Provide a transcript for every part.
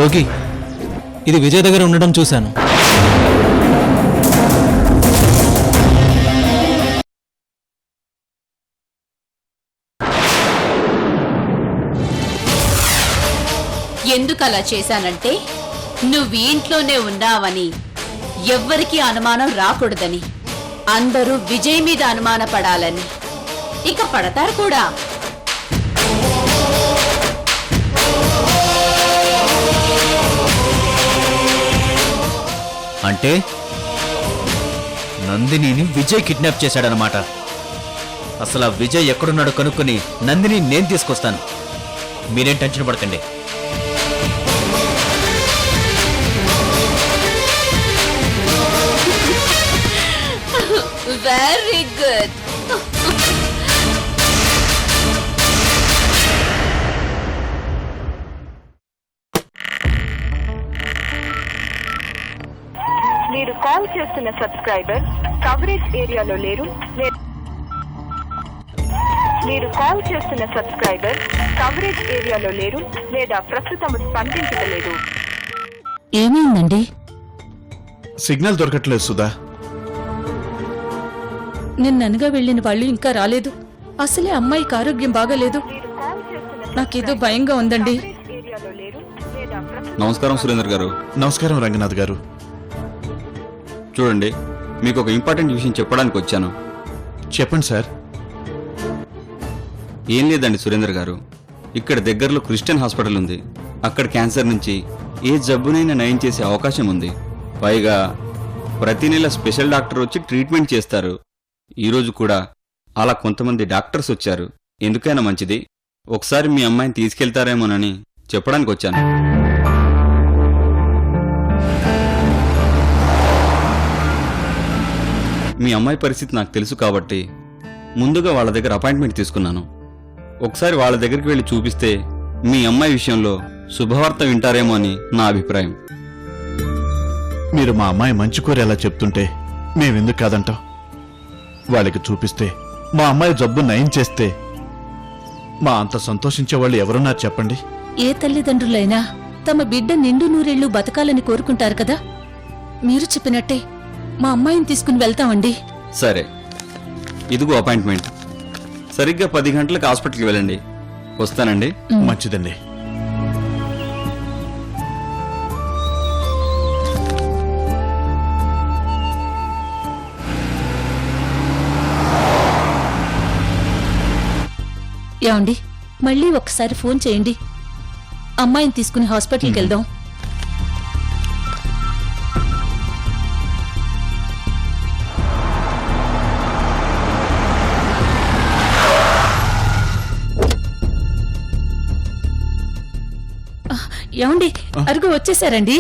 యోగి, ఇది విజయ్ దగ్గర ఉండడం చూశాను. ఎందుకు అలా చేశానంటే నువ్వు ఇంట్లోనే ఉన్నావని ఎవ్వరికీ అనుమానం రాకూడదని, అందరూ విజయ్ మీద అనుమానపడాలని. ఇక పడతారు కూడా. అంటే నందినిని విజయ్ కిడ్నాప్ చేశాడనమాట. అసలు ఆ విజయ్ ఎక్కడున్నాడో కనుక్కొని నందిని నేను తీసుకొస్తాను. మీరేం టెన్షన్ పడకండి. Very good. మీరు కాల్ చేస్తున్న సబ్స్క్రైబర్ కవరేజ్ ఏరియాలో లేరు. మీరు కాల్ చేస్తున్న సబ్స్క్రైబర్ కవరేజ్ ఏరియాలో లేరు లేదా ప్రస్తుతం స్పందించలేదు. ఏమైందండి? సిగ్నల్ దొరకట్లేదు సుధా. నిన్ననగా వెళ్ళిన వాళ్ళు ఇంకా రాలేదు. అసలే అమ్మాయికి ఆరోగ్యం బాగాలేదు. నాకేదో భయంగా ఉందండి. ఏరియాలో లేరు లేదా నమస్కారం సురేందర్ గారు. నమస్కారం రంగనాథ్ గారు. చూడండి, మీకు ఒక ఇంపార్టెంట్ విషయం చెప్పడానికి వచ్చాను. చెప్పండి సార్. ఏం లేదండి సురేందర్ గారు, ఇక్కడ దగ్గరలో క్రిస్టియన్ హాస్పిటల్ ఉంది. అక్కడ క్యాన్సర్ నుంచి ఏ జబ్బునైనా నయం చేసే అవకాశం ఉంది. పైగా ప్రతి నెల స్పెషల్ డాక్టర్ వచ్చి ట్రీట్మెంట్ చేస్తారు. ఈరోజు కూడా అలా కొంతమంది డాక్టర్స్ వచ్చారు. ఎందుకైనా మంచిది ఒకసారి మీ అమ్మాయిని తీసుకెళ్తారేమోనని చెప్పడానికి వచ్చాను. మీ అమ్మాయి పరిస్థితి నాకు తెలుసు కాబట్టి ముందుగా వాళ్ళ దగ్గర అపాయింట్మెంట్ తీసుకున్నాను. ఒకసారి వాళ్ళ దగ్గరికి వెళ్ళి చూపిస్తే మీ అమ్మాయి విషయంలో శుభవార్త వింటారేమో అని నా అభిప్రాయం. మీరు మా అమ్మాయి మంచి కోరేలా చెప్తుంటే మేమెందుకు కాదంటాం? వాళ్ళకి చూపిస్తే మా అమ్మాయి జబ్బు నయం చేస్తే మా అంత సంతోషించే వాళ్ళు ఎవరున్నారు చెప్పండి? ఏ తల్లిదండ్రులైనా తమ బిడ్డ నిండు నూరేళ్లు బతకాలని కోరుకుంటారు కదా. మీరు చెప్పినట్టే మా అమ్మాయిని తీసుకుని వెళ్తామండి. సరే, ఇదిగో అపాయింట్మెంట్. సరిగ్గా 10 గంటలకు హాస్పిటల్కి వెళ్ళండి. వస్తానండి. మంచిదండి. ఏమండి, మళ్ళీ ఒక్కసారి ఫోన్ చేయండి. అమ్మాయిని తీసుకుని హాస్పిటల్కి వెళ్దాం. ఏమండి, అరుగు వచ్చేసారండి.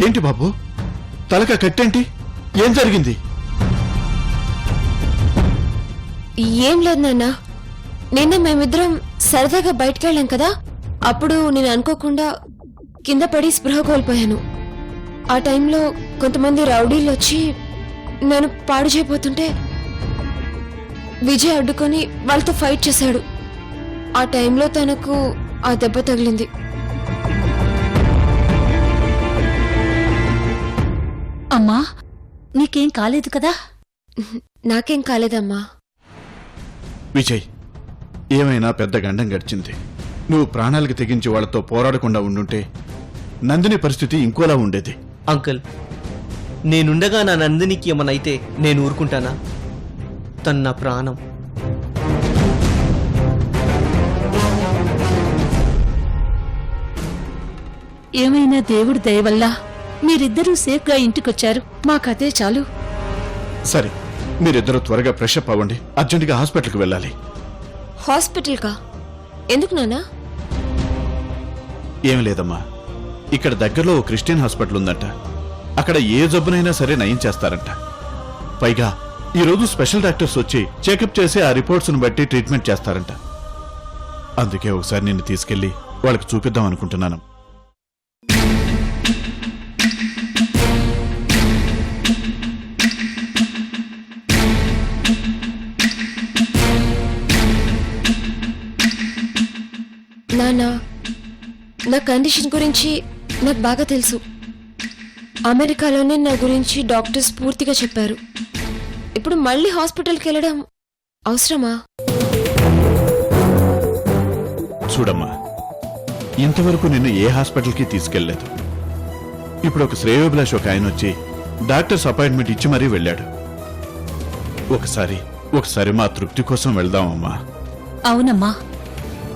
ఏంటి బాబు, తలక కట్టేంటి? ఏం జరిగింది? ఏం లేదు నాన్న, నిన్న మేమిద్దరం సరదాగా బయటకెళ్ళాం కదా. అప్పుడు నేను అనుకోకుండా కింద పడి స్పృహ కోల్పోయాను. ఆ టైంలో కొంతమంది రౌడీలు వచ్చి నేను పాడు చేయబోతుంటే విజయ్ అడ్డుకొని వాళ్ళతో ఫైట్ చేశాడు. ఆ టైంలో తనకు ఆ దెబ్బ తగిలింది. అమ్మా, నీకేం కాలేదు కదా? నాకేం కాలేదమ్మా. విజయ్, ఏమైనా పెద్ద గండం గడిచింది. నువ్వు ప్రాణాలకి తెగించి వాళ్లతో పోరాడకుండా ఉండుంటే నందిని పరిస్థితి ఇంకోలా ఉండేది. అంకుల్, నేనుండగా నా నందినికి ఏమనైతే నేను ఊరుకుంటానా? తను నా ప్రాణం. ఏమైనా దేవుడి దయ వల్ల మీరిద్దరూ సేఫ్గా ఇంటికొచ్చారు. మాకదే చాలు. సరే, మీరిద్దరూ త్వరగా ఫ్రెష్ అప్ అవ్వండి. అర్జెంటుగా హాస్పిటల్కి వెళ్ళాలి. హాస్పిటల్కా? ఎందుకు నాన్నా? ఏం లేదమ్మా, ఇక్కడ దగ్గరలో ఓ క్రిస్టియన్ హాస్పిటల్ ఉందంట. అక్కడ ఏ జబ్బునైనా సరే నయం చేస్తారంట. పైగా ఈరోజు స్పెషల్ డాక్టర్స్ వచ్చి చెకప్ చేసి ఆ రిపోర్ట్స్ను బట్టి ట్రీట్మెంట్ చేస్తారంట. అందుకే ఒకసారి నిన్ను తీసుకెళ్లి వాళ్ళకి చూపిద్దాం అనుకుంటున్నాను. నాన్న, నా కండిషన్ గురించి నాకు బాగా తెలుసు. అమెరికాలోనే నా గురించి డాక్టర్స్ పూర్తిగా చెప్పారు. ఇప్పుడు మళ్ళీ హాస్పిటల్కి వెళ్ళడం అవసరమా? చూడమ్మా, ఇంతవరకు నిన్ను ఏ హాస్పిటల్కి తీసుకెళ్లేదు. ఇప్పుడు ఒక శ్రేయోభిలాష్ ఒక ఆయన వచ్చి డాక్టర్స్ అపాయింట్మెంట్ ఇచ్చి మరీ వెళ్ళాడు. ఒకసారి మా తృప్తి కోసం వెళ్దామమ్మా. అవునమ్మా,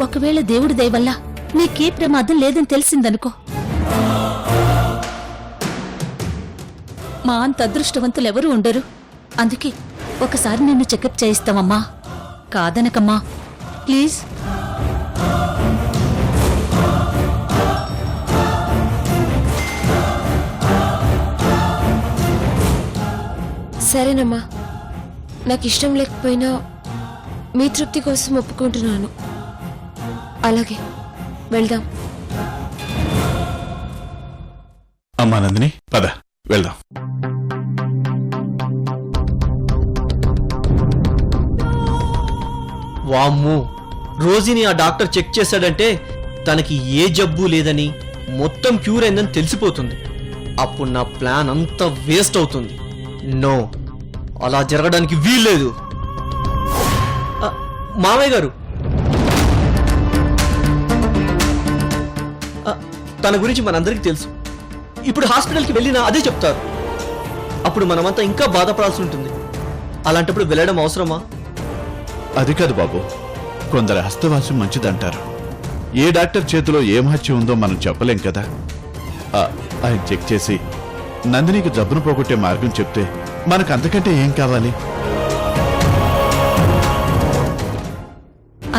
ఒకవేళ దేవుడి దయ వల్ల నీకే ప్రమాదం లేదని తెలిసిందనుకో, మా అంత అదృష్టవంతులెవరూ ఉండరు. అందుకే ఒకసారి నిన్ను చెకప్ చేయిస్తామమ్మా. కాదనకమ్మా, ప్లీజ్. సరేనమ్మా, నాకు ఇష్టం లేకపోయినా మీ తృప్తి కోసం ఒప్పుకుంటున్నాను. అలాగే వెళ్దాం. అమ్మా నందిని, పద వెళ్దాం. వామ్మో, రోజుని ఆ డాక్టర్ చెక్ చేశాడంటే తనకి ఏ జబ్బు లేదని, మొత్తం క్యూర్ అయిందని తెలిసిపోతుంది. అప్పుడు నా ప్లాన్ అంతా వేస్ట్ అవుతుంది. నో, అలా జరగడానికి వీల్లేదు. మామయ్య గారు, తన గురించి మనందరికీ తెలుసు. ఇప్పుడు హాస్పిటల్కి వెళ్ళినా అదే చెప్తారు. అప్పుడు మనమంతా ఇంకా బాధపడాల్సి ఉంటుంది. అలాంటప్పుడు వెళ్ళడం అవసరమా? అది కాదు బాబు, కొందరు హస్తవాసం మంచిదంటారు. ఏ డాక్టర్ చేతిలో ఏ మహత్యం ఉందో మనం చెప్పలేం కదా. ఆయన చెక్ చేసి నందినికి జబ్బును పోగొట్టే మార్గం చెప్తే మనకు అంతకంటే ఏం కావాలి?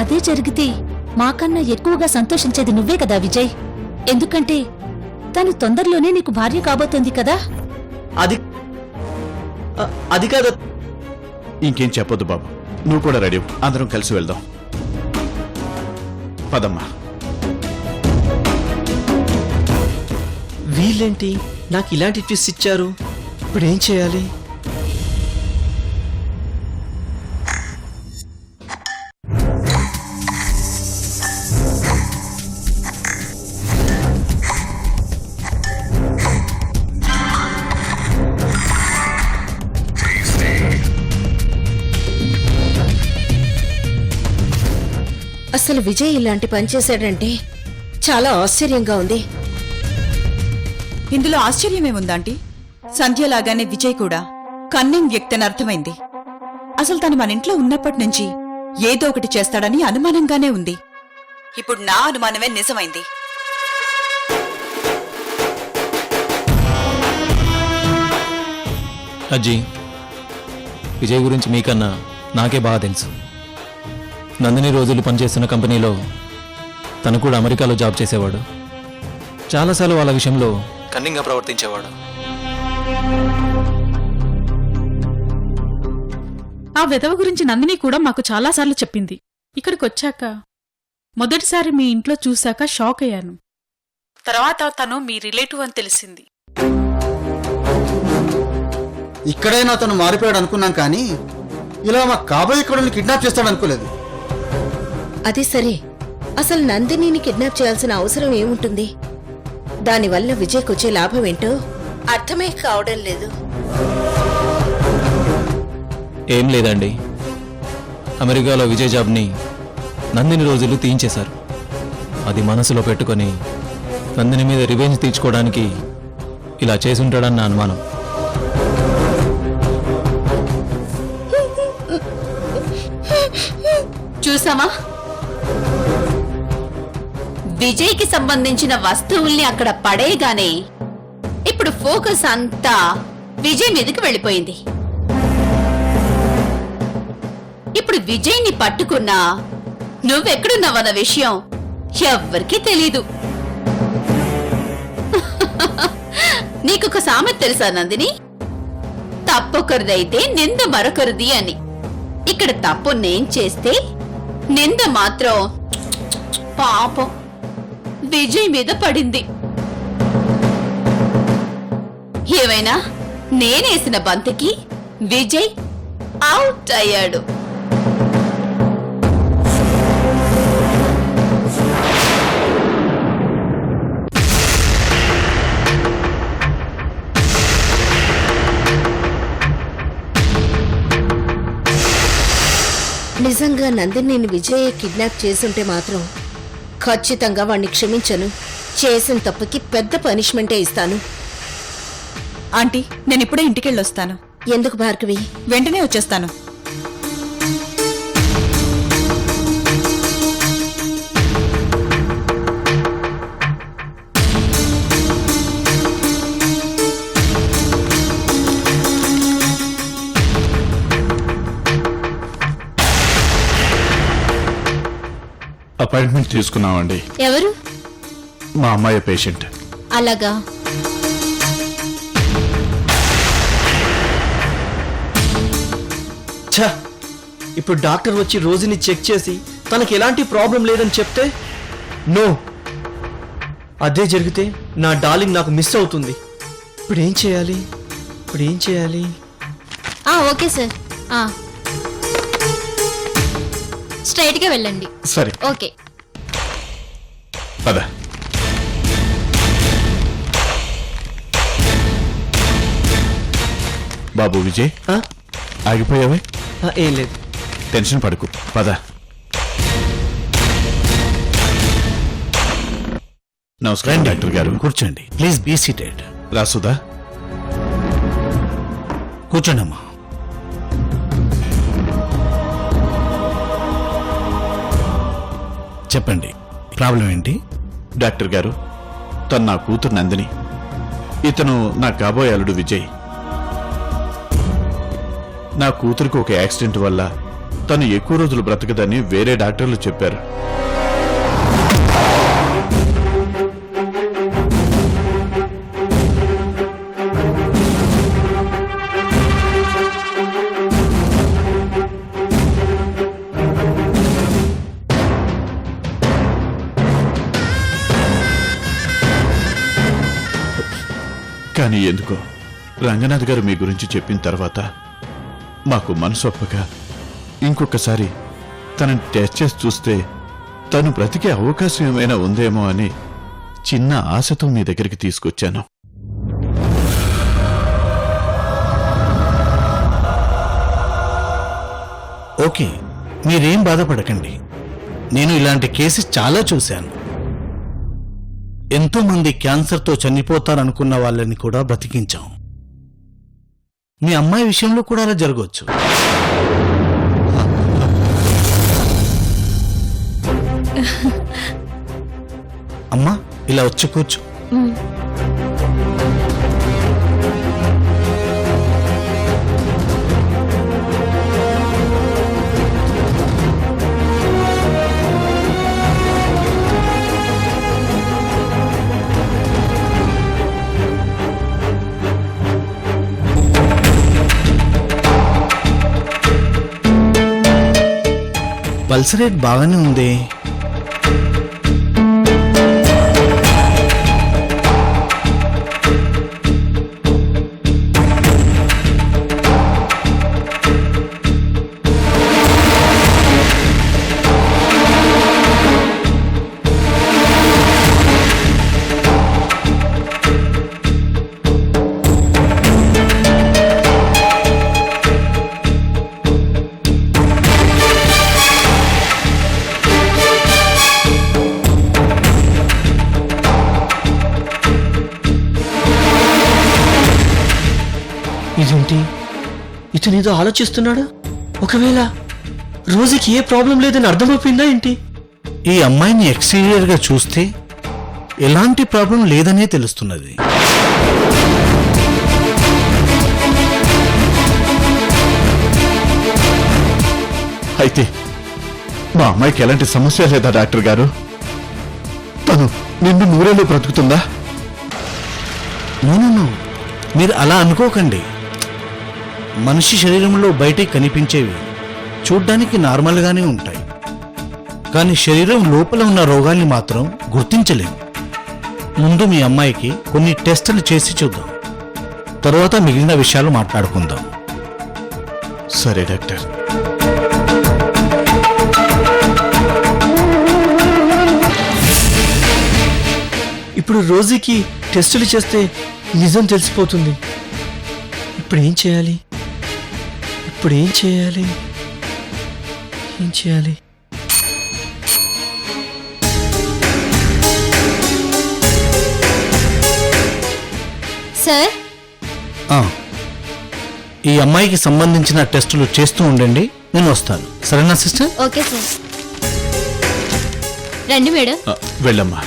అదే జరిగితే మాకన్నా ఎక్కువగా సంతోషించేది నువ్వే కదా విజయ్. ఎందుకంటే తను తొందరలోనే నీకు భార్య కాబోతోంది కదా. అది కాదు. ఇంకేం చెప్పొద్దు బాబు, నువ్వు కూడా రెడీ, అందరం కలిసి వెళ్దాం. పదమ్మా. వీళ్ళేంటి నాకు ఇలాంటి ట్విస్ట్ ఇచ్చారు? ఇప్పుడు ఏం చేయాలి? అసలు విజయ్ ఇలాంటి పని చేశాడంటే చాలా ఆశ్చర్యంగా ఉంది. ఇందులో ఆశ్చర్యమేముందాంటీ? సంధ్యలాగానే విజయ్ కూడా కన్నింగ్ వ్యక్తి అని అర్థమైంది. అసలు తను మన ఇంట్లో ఉన్నప్పటి నుంచి ఏదో ఒకటి చేస్తాడని అనుమానంగానే ఉంది. ఇప్పుడు నా అనుమానమే నిజమైంది. అజ్జీ, విజయ్ గురించి మీకన్నా నాకే బాగా తెలుసు. నందిని రోజులు పనిచేస్తున్న కంపెనీలో తను కూడా అమెరికాలో జాబ్ చేసేవాడు. చాలాసార్లు వాళ్ళ విషయంలో కన్నింగ్గా ప్రవర్తించేవాడు. ఆ విధవ గురించి నందిని కూడా మాకు చాలాసార్లు చెప్పింది. ఇక్కడికొచ్చాక మొదటిసారి మీ ఇంట్లో చూశాక షాక్ అయ్యాను. తర్వాత తను మీ రిలేటివ్ అని తెలిసింది. ఇక్కడైనా తను మారిపోయాడు అనుకున్నాం, కానీ ఇలా మా కాబోయే కోడల్ని కిడ్నాప్ చేస్తాడు అనుకోలేదు. అది సరే, అసలు నందినిని కిడ్నాప్ చేయాల్సిన అవసరం ఏముంటుంది? దానివల్ల విజయ్కి వచ్చే లాభం ఏంటో అర్థమే కావడం లేదు. ఏం లేదండి, అమెరికాలో విజయ్ జాబ్ని నందిని రోజులు తీయించేశారు. అది మనసులో పెట్టుకొని నందిని మీద రివెంజ్ తీర్చుకోవడానికి ఇలా చేసుంటాడన్న అనుమానం. చూసామా, విజయ్కి సంబంధించిన వస్తువుల్ని అక్కడ పడేయగానే ఇప్పుడు ఫోకస్ అంతా విజయ్ మీదకి వెళ్ళిపోయింది. ఇప్పుడు విజయ్ని పట్టుకున్నా నువ్వెక్కడున్నావన్న విషయం ఎవ్వరికీ తెలీదు. నీకొక సామెత తెలుసా నందిని? తప్పొకరిదైతే నింద మరొకరిది అని. ఇక్కడ తప్పు నేను చేస్తే నింద మాత్రం పాపం విజయ్ మీద పడింది. ఏమైనా నేనేసిన బంతికి విజయ్ అవుట్ అయ్యాడు. నిజంగా నందినిని విజయ్ కిడ్నాప్ చేసుంటే మాత్రం ఖచ్చితంగా వాణ్ణి క్షమించను. చేసిన తప్పుకి పెద్ద పనిష్మెంటే ఇస్తాను. ఆంటీ నేను ఇప్పుడే ఇంటికెళ్ళొస్తాను. ఎందుకు భార్గవి? వెంటనే వచ్చేస్తాను. అపాయింట్మెంట్ తీసుకున్నామండి. ఎవరు? మా అమ్మాయి పేషెంట్. అలాగా. ఛ! ఇప్పుడు డాక్టర్ వచ్చి రోజుని చెక్ చేసి తనకి ఎలాంటి ప్రాబ్లం లేదని చెప్తే నో, అదే జరిగితే నా డార్లింగ్ నాకు మిస్ అవుతుంది. ఇప్పుడు ఏం చేయాలి? ఓకే సార్, స్ట్రైట్ గా వెళ్ళండి. సరే ఓకే. పద. బాబు విజయ్, ఆగిపోయావే? ఏం లేదు. టెన్షన్ పడకు, పద. నమస్కారం డాక్టర్ గారు. కూర్చోండి ప్లీజ్, బీ సీటెడ్. రాసుదా, కూర్చోండమ్మా. చెప్పండి, ప్రాబ్లం ఏంటి? డాక్టర్ గారు, తను నా కూతురు నందిని, ఇతను నా కాబోయే అల్లుడు విజయ్. నా కూతురికి ఒక యాక్సిడెంట్ వల్ల తను ఎక్కువ రోజులు బ్రతకదని వేరే డాక్టర్లు చెప్పారు. కానీ ఎందుకో రంగనాథ్ గారు మీ గురించి చెప్పిన తర్వాత మాకు మనసు ఒప్పగా ఇంకొకసారి తనని టెస్ట్ చేసి చూస్తే తను బ్రతికే అవకాశం ఏమైనా ఉందేమో అని చిన్న ఆశతో మీ దగ్గరికి తీసుకొచ్చాను. ఓకే, మీరేం బాధపడకండి. నేను ఇలాంటి కేసెస్ చాలా చూశాను. ఎంతో మంది క్యాన్సర్తో చనిపోతారనుకున్న వాళ్ళని కూడా బ్రతికించాం. మీ అమ్మాయి విషయంలో కూడా అలా జరగవచ్చు. అమ్మా, ఇలా వచ్చి కూర్చో. పల్స్ రేట్ బాగానే ఉంది. ఇదేంటి, ఇతనేదో ఆలోచిస్తున్నాడా? ఒకవేళ రోజుకి ఏ ప్రాబ్లం లేదని అర్థమైపోయిందా ఏంటి? ఈ అమ్మాయిని ఎక్స్టీరియర్ గా చూస్తే ఎలాంటి ప్రాబ్లం లేదనే తెలుస్తున్నది. అయితే మా అమ్మాయికి ఎలాంటి సమస్య లేదా డాక్టర్ గారు? తను నిన్ను నూరేళ్ళు బ్రతుకుతుందా? నో, మీరు అలా అనుకోకండి. మనిషి శరీరంలో బయటికి కనిపించేవి చూడ్డానికి నార్మల్గానే ఉంటాయి, కానీ శరీరం లోపల ఉన్న రోగాల్ని మాత్రం గుర్తించలేము. ముందు మీ అమ్మాయికి కొన్ని టెస్టులు చేసి చూద్దాం, తర్వాత మిగిలిన విషయాలు మాట్లాడుకుందాం. సరే డాక్టర్. ఇప్పుడు రోజుకి టెస్టులు చేస్తే నిజం తెలిసిపోతుంది. ఇప్పుడు ఏం చేయాలి? ఏం చేయాలి? సార్, ఈ అమ్మాయికి సంబంధించిన టెస్టులు చేస్తూ ఉండండి, నేను వస్తాను. సరేనా సిస్టర్? Okay sir. రండి మేడం. వెళ్ళమ్మా.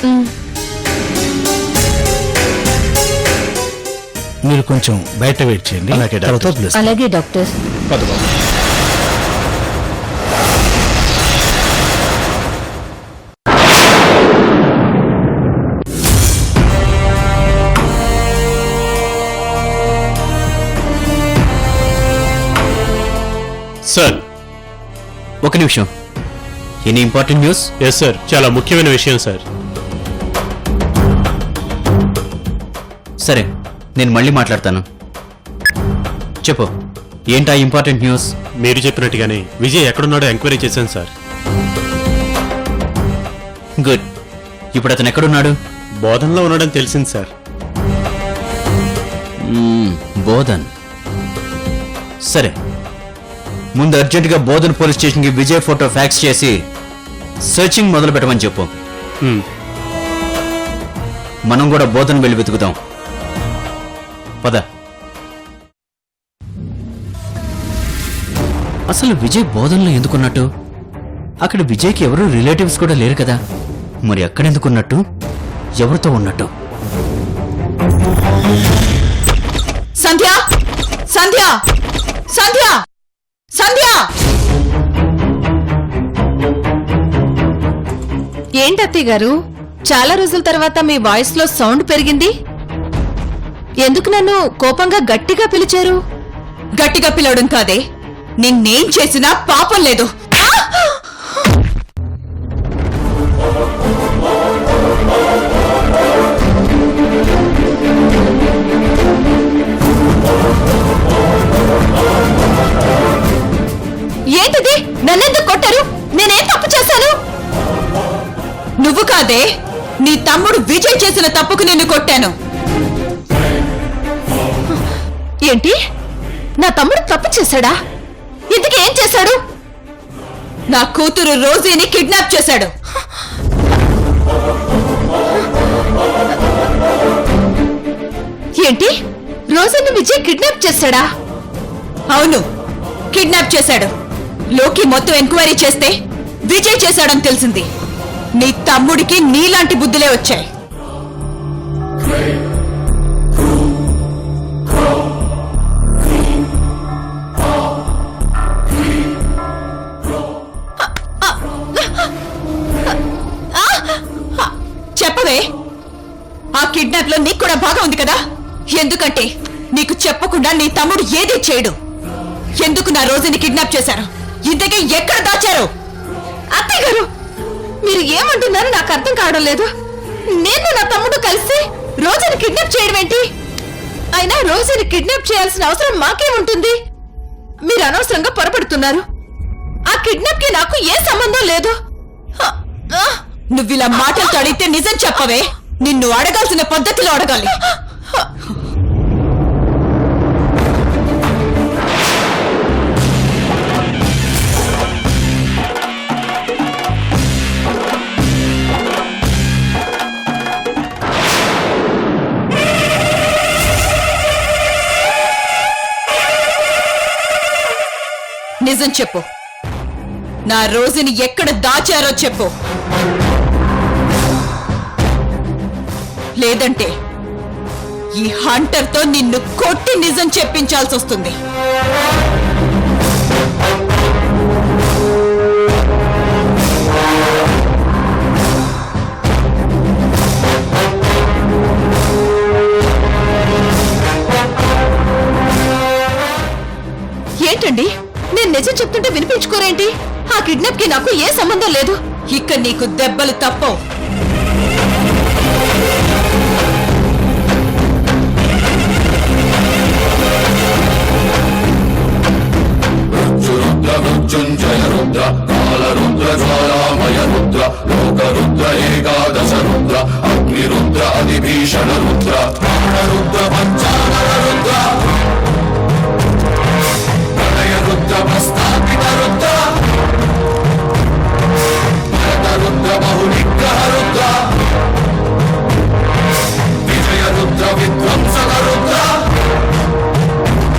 మీరు కొంచెం బయట వెయిట్ చేయండి. అలాగే డాక్టర్. తర్వాత పిలుస్తాను. అలాగే డాక్టర్. పద బాబు. సార్, ఒక నిమిషం. Any important news? Yes sir, చాలా ముఖ్యమైన విషయం సార్. సరే, నేను మళ్ళీ మాట్లాడతాను. చెప్పు, ఏంటా ఇంపార్టెంట్ న్యూస్? మీరు చెప్పినట్టుగానే విజయ్ ఎక్కడున్నాడో ఎంక్వైరీ చేశాను సార్. గుడ్. ఇప్పుడు అతను ఎక్కడున్నాడు? బోధనలో ఉన్నాడని తెలిసింది సార్. బోధన్. సరే, ముందు అర్జెంటుగా బోధన్ పోలీస్ స్టేషన్కి విజయ్ ఫోటో ఫ్యాక్స్ చేసి సర్చింగ్ మొదలు పెట్టమని చెప్పు. మనం కూడా బోధన్ వెళ్ళి వెతుకుతాం. పద. అసలు విజయ్ బోధన్లో ఎందుకున్నట్టు? అక్కడ విజయ్కి ఎవరు రిలేటివ్స్ కూడా లేరు కదా. మరి అక్కడెందుకున్నట్టు? ఎవరితో ఉన్నట్టు? సంధ్య, సంధ్య, సంధ్య, సంధ్య! ఏంటి అత్తయ్య గారు, చాలా రోజుల తర్వాత మీ వాయిస్ లో సౌండ్ పెరిగింది. ఎందుకు నన్ను కోపంగా గట్టిగా పిలిచారు? గట్టిగా పిలవడం కాదే, నిన్నేం చేసినా పాపం లేదు. ఏంటిది? నన్నెందుకు కొట్టారు? నేనేం తప్పు చేశాను? నువ్వు కాదే, నీ తమ్ముడు విజయ్ చేసిన తప్పుకు నిన్ను కొట్టాను. ఏంటి? నా తమ్ముడు తప్పు చేశాడా? ఇంతకీ ఏం చేశాడు? నా కూతురు రోజీని కిడ్నాప్ చేశాడు. ఏంటి? రోజుని విజయ్ కిడ్నాప్ చేశాడా? అవును, కిడ్నాప్ చేశాడు. లోకి మొత్తం ఎంక్వైరీ చేస్తే విజయ్ చేశాడని తెలిసింది. నీ తమ్ముడికి నీలాంటి బుద్ధులే వచ్చాయి. చెప్పవే, ఆ కిడ్నాప్ లో నీకు కూడా భాగం ఉంది కదా. ఎందుకంటే నీకు చెప్పకుండా నీ తమ్ముడు ఏదీ చేయడు. ఎందుకు నా రోజుని కిడ్నాప్ చేశారు? ఇంతకీ ఎక్కడ దాచారు? అత్తయ్య గారు, మీరు ఏమంటున్నారో నాకు అర్థం కావడం లేదు. నేను నా తమ్ముడు కలిసి రోజుని కిడ్నాప్ చేయడం ఏంటి? అయినా రోజుని కిడ్నాప్ చేయాల్సిన అవసరం మాకేముంటుంది? మీరు అనవసరంగా పొరపడుతున్నారు. ఆ కిడ్నాప్ కి నాకు ఏ సంబంధం లేదు. నువ్విలా మాటలతో అడిగితే నిజం చెప్పవే. నిన్ను అడగాల్సిన పద్ధతిలో అడగాలి. నిజం చెప్పు, నా రోజుని ఎక్కడ దాచారో చెప్పు. లేదంటే ఈ హంటర్తో నిన్ను కొట్టి నిజం చెప్పించాల్సి వస్తుంది. ఏంటండి, నేను నిజం చెప్తుంటే వినిపించుకోరేంటి? ఆ కిడ్నాప్ కి నాకు ఏ సంబంధం లేదు. ఇక నీకు దెబ్బలు తప్పవు. మృత్యుంజయ రుద్ర కాల రుద్ర జ్వాలామయ రుద్ర లోక రుద్ర ఏకాదశ రుద్ర అగ్ని రుద్ర అధిభీషణ రుద్ర ప్రాణ రుద్ర పంచానన రుద్ర ప్రణయ రుద్ర ప్రస్థాపిత రుద్ర